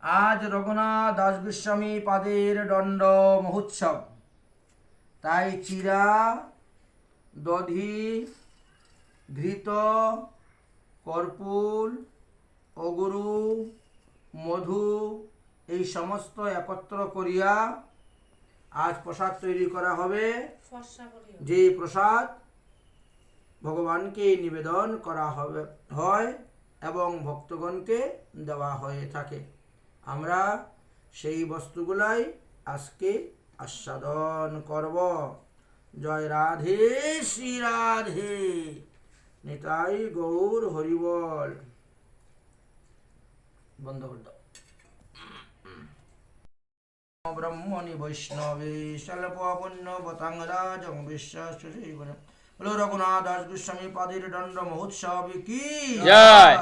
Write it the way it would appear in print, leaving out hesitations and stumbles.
আজ রঘুনাথ দাস গোস্বামী পাদের দণ্ড মহোৎসব। তাই চিরা, দধি, ঘৃত, কর্পূর, অগুরু, মধু এই সমস্ত একত্র করিয়া আজ প্রসাদ তৈরি করা হবে। যে প্রসাদ ভগবানকে নিবেদন করা হবে হয় এবং ভক্তগণকে দেওয়া হয়ে থাকে। আমরা সেই বস্তুগুলাই আজকে আস্বাদন করব। জয় রাধে শ্রী রাধে, নিতাই গৌর হরিবল। বন্ধ করে দাও। ব্রহ্মণি বৈষ্ণবে স্বল্পপুণ্য বতাঙ্গরাজং বিশ্বাস বলো রঘুনাথ দাস গোস্বামী পাদের দণ্ড মহোৎসব কি জয়।